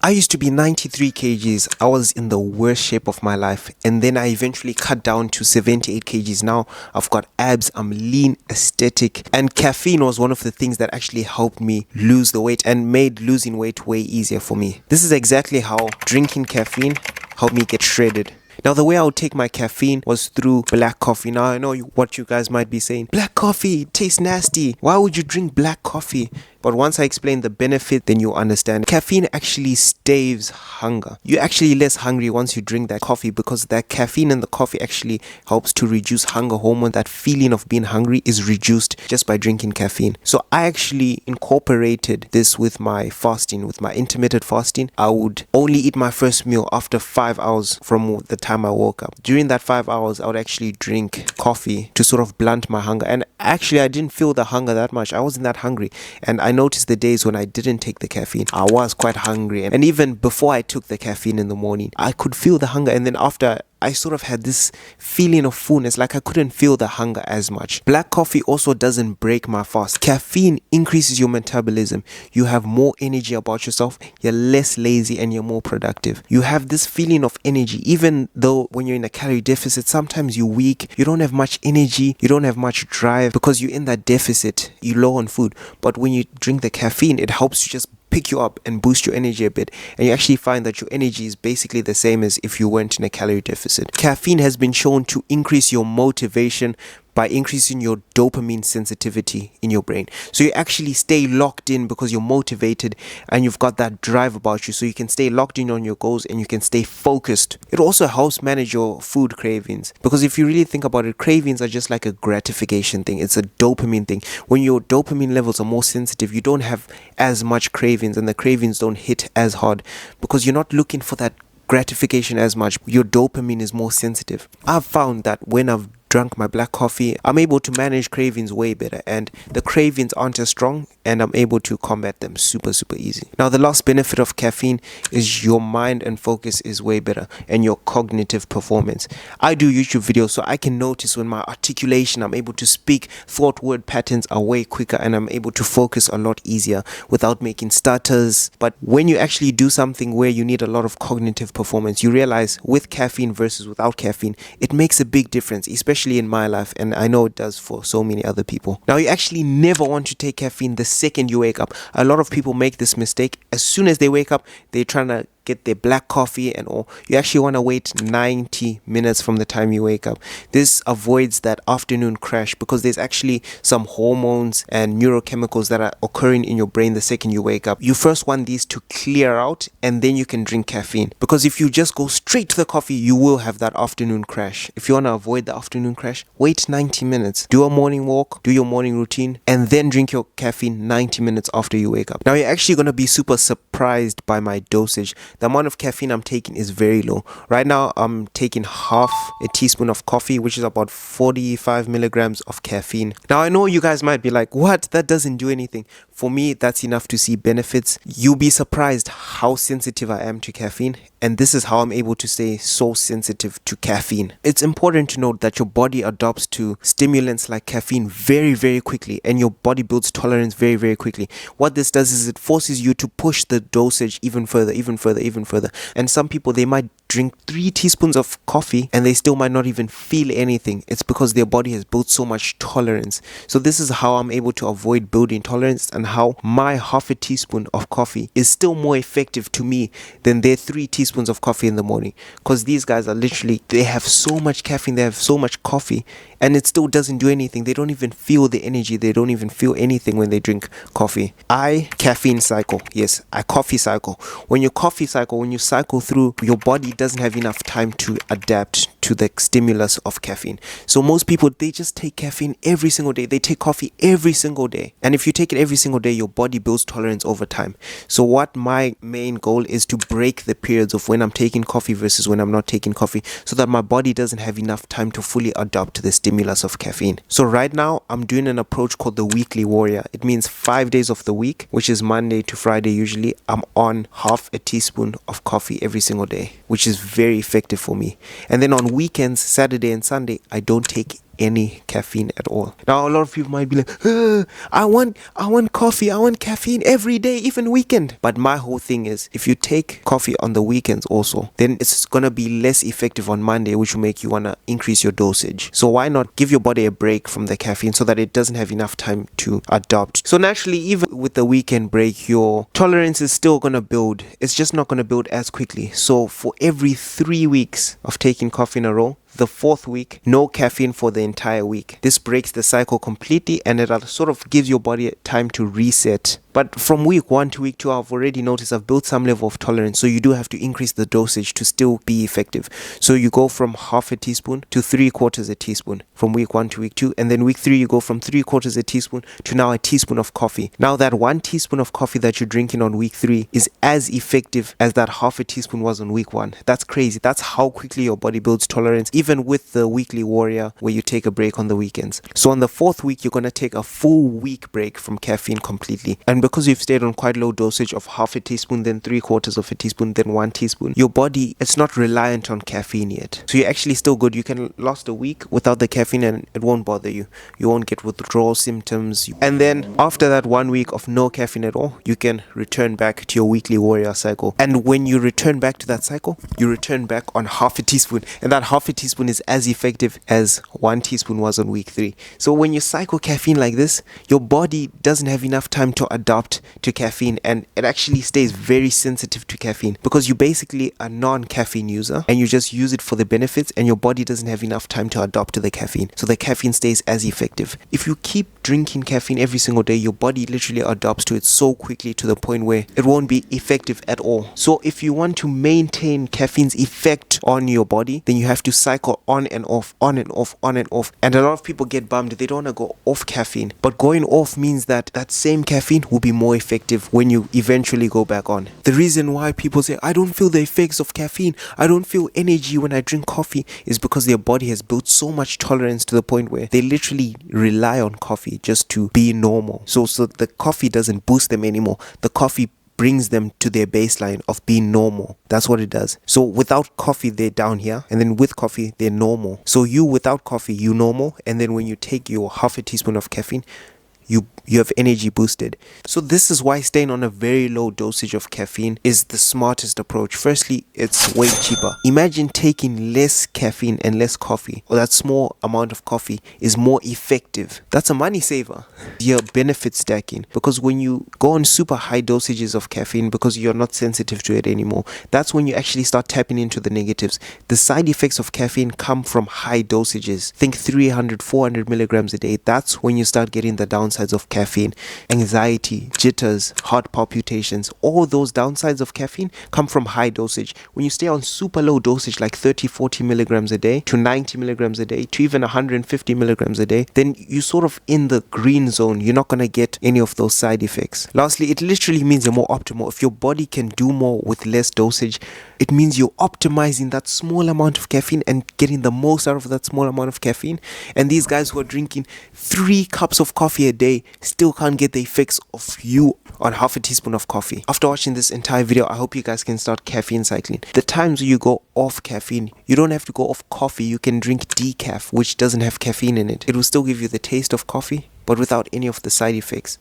I used to be 93 kgs. I was in the worst shape of my life, and then I eventually cut down to 78 kgs. Now I've got abs, I'm lean, aesthetic, and caffeine was one of the things that actually helped me lose the weight and made losing weight way easier for me. This is exactly how drinking caffeine helped me get shredded. Now, the way I would take my caffeine was through black coffee. Now, I know what you guys might be saying. Black coffee tastes nasty. Why would you drink black coffee? But once I explain the benefit, then you'll understand. Caffeine actually staves hunger. You're actually less hungry once you drink that coffee because that caffeine in the coffee actually helps to reduce hunger hormone. That feeling of being hungry is reduced just by drinking caffeine. So I actually incorporated this with my fasting, with my intermittent fasting. I would only eat my first meal after 5 hours from the time I woke up. During that 5 hours, I would actually drink coffee to sort of blunt my hunger. And actually, I didn't feel the hunger that much. I wasn't that hungry. And I noticed the days when I didn't take the caffeine, I was quite hungry. And even before I took the caffeine in the morning, I could feel the hunger. And then after, I sort of had this feeling of fullness, like I couldn't feel the hunger as much. Black coffee also doesn't break my fast. Caffeine increases your metabolism. You have more energy about yourself. You're less lazy and you're more productive. You have this feeling of energy, even though when you're in a calorie deficit, sometimes you're weak. You don't have much energy. You don't have much drive because you're in that deficit. You're low on food. But when you drink the caffeine, it helps you just pick you up and boost your energy a bit, and you actually find that your energy is basically the same as if you weren't in a calorie deficit. Caffeine has been shown to increase your motivation by increasing your dopamine sensitivity in your brain. So you actually stay locked in because you're motivated and you've got that drive about you, so you can stay locked in on your goals and you can stay focused. It also helps manage your food cravings, because if you really think about it, cravings are just like a gratification thing. It's a dopamine thing. When your dopamine levels are more sensitive, you don't have as much cravings, and the cravings don't hit as hard because you're not looking for that gratification as much. Your dopamine is more sensitive. I've found that when I've drunk my black coffee, I'm able to manage cravings way better, and the cravings aren't as strong, and I'm able to combat them super easy. Now, the last benefit of caffeine is your mind and focus is way better, and your cognitive performance. I do YouTube videos, so I can notice when my articulation, I'm able to speak, thought word patterns are way quicker, and I'm able to focus a lot easier without making stutters. But when you actually do something where you need a lot of cognitive performance, you realize with caffeine versus without caffeine, it makes a big difference, especially in my life, and I know it does for so many other people. Now, you actually never want to take caffeine the second you wake up. A lot of people make this mistake. As soon as they wake up, they're trying to get their black coffee and all. You actually want to wait 90 minutes from the time you wake up. This avoids that afternoon crash because there's actually some hormones and neurochemicals that are occurring in your brain the second you wake up. You first want these to clear out, and then you can drink caffeine, because if you just go straight to the coffee, you will have that afternoon crash. If you want to avoid the afternoon crash, wait 90 minutes, do a morning walk, do your morning routine, and then drink your caffeine 90 minutes after you wake up. Now, you're actually going to be super surprised by my dosage. The amount of caffeine I'm taking is very low. Right now, I'm taking half a teaspoon of coffee, which is about 45 milligrams of caffeine. Now, I know you guys might be like, what? That doesn't do anything. For me, that's enough to see benefits. You'll be surprised how sensitive I am to caffeine, and this is how I'm able to stay so sensitive to caffeine. It's important to note that your body adapts to stimulants like caffeine very quickly, and your body builds tolerance very quickly. What this does is it forces you to push the dosage even further. And some people, they might drink 3 teaspoons of coffee and they still might not even feel anything. It's because their body has built so much tolerance. So this is how I'm able to avoid building tolerance, and how my half a teaspoon of coffee is still more effective to me than their 3 teaspoons of coffee in the morning. Because these guys are literally, they have so much caffeine, they have so much coffee, and it still doesn't do anything. They don't even feel the energy. They don't even feel anything when they drink coffee. I caffeine cycle. Yes, I coffee cycle. When you coffee cycle, when you cycle through, your body doesn't have enough time to adapt to the stimulus of caffeine. So most people, they just take caffeine every single day. They take coffee every single day. And if you take it every single day, your body builds tolerance over time. So what my main goal is to break the periods of when I'm taking coffee versus when I'm not taking coffee, so that my body doesn't have enough time to fully adapt to the stimulus of caffeine. So right now, I'm doing an approach called the weekly warrior. It means 5 days of the week, which is Monday to Friday usually, I'm on half a teaspoon of coffee every single day, which is very effective for me. And then on weekends, Saturday and Sunday, I don't take any caffeine at all. Now a lot of people might be like, I want coffee, I want caffeine every day, even weekend. But my whole thing is, if you take coffee on the weekends also, then it's gonna be less effective on Monday, which will make you wanna increase your dosage. So why not give your body a break from the caffeine so that it doesn't have enough time to adapt? So naturally, even with the weekend break, your tolerance is still gonna build. It's just not gonna build as quickly. So for every 3 weeks of taking coffee in a row, the 4th week, no caffeine for the entire week. This breaks the cycle completely, and it sort of gives your body time to reset. But from week 1 to week 2, I've already noticed I've built some level of tolerance. So you do have to increase the dosage to still be effective. So you go from half a teaspoon to 3/4 a teaspoon from week 1 to week 2. And then week 3, you go from 3/4 a teaspoon to now a teaspoon of coffee. Now that 1 teaspoon of coffee that you're drinking on week 3 is as effective as that half a teaspoon was on week 1. That's crazy. That's how quickly your body builds tolerance, even with the weekly warrior where you take a break on the weekends. So on the 4th week, you're going to take a full week break from caffeine completely. And because you've stayed on quite low dosage of half a teaspoon, then 3/4 of a teaspoon, then 1 teaspoon, your body, it's not reliant on caffeine yet. So you're actually still good. You can last a week without the caffeine and it won't bother you. You won't get withdrawal symptoms. And then after that 1 week of no caffeine at all, you can return back to your weekly warrior cycle. And when you return back to that cycle, you return back on half a teaspoon. And that half a teaspoon is as effective as 1 teaspoon was on week 3. So when you cycle caffeine like this, your body doesn't have enough time to adapt to caffeine, and it actually stays very sensitive to caffeine because you basically a non-caffeine user and you just use it for the benefits, and your body doesn't have enough time to adapt to the caffeine. So the caffeine stays as effective. If you keep drinking caffeine every single day, your body literally adapts to it so quickly to the point where it won't be effective at all. So if you want to maintain caffeine's effect on your body, then you have to cycle on and off, on and off, on and off. And a lot of people get bummed. They don't want to go off caffeine. But going off means that that same caffeine will be more effective when you eventually go back on. The reason why people say, I don't feel the effects of caffeine, I don't feel energy when I drink coffee, is because their body has built so much tolerance to the point where they literally rely on coffee just to be normal. So the coffee doesn't boost them anymore. The coffee brings them to their baseline of being normal. That's what it does. So without coffee, they're down here, and then with coffee, they're normal. So you without coffee, you normal, and then when you take your half a teaspoon of caffeine, you have energy boosted. So this is why staying on a very low dosage of caffeine is the smartest approach. Firstly, it's way cheaper. Imagine taking less caffeine and less coffee, or that small amount of coffee is more effective. That's a money saver. Your benefit stacking, because when you go on super high dosages of caffeine because you're not sensitive to it anymore, that's when you actually start tapping into the negatives. The side effects of caffeine come from high dosages. Think 300, 400 milligrams a day. That's when you start getting the downsides of caffeine. Anxiety, jitters, heart palpitations, all those downsides of caffeine come from high dosage. When you stay on super low dosage like 30, 40 milligrams a day to 90 milligrams a day to even 150 milligrams a day, then you're sort of in the green zone. You're not going to get any of those side effects. Lastly, it literally means you're more optimal. If your body can do more with less dosage, it means you're optimizing that small amount of caffeine and getting the most out of that small amount of caffeine. And these guys who are drinking 3 cups of coffee a day still can't get the effects of you on half a teaspoon of coffee. After watching this entire video, I hope you guys can start caffeine cycling. The times you go off caffeine, you don't have to go off coffee. You can drink decaf, which doesn't have caffeine in it. It will still give you the taste of coffee, but without any of the side effects.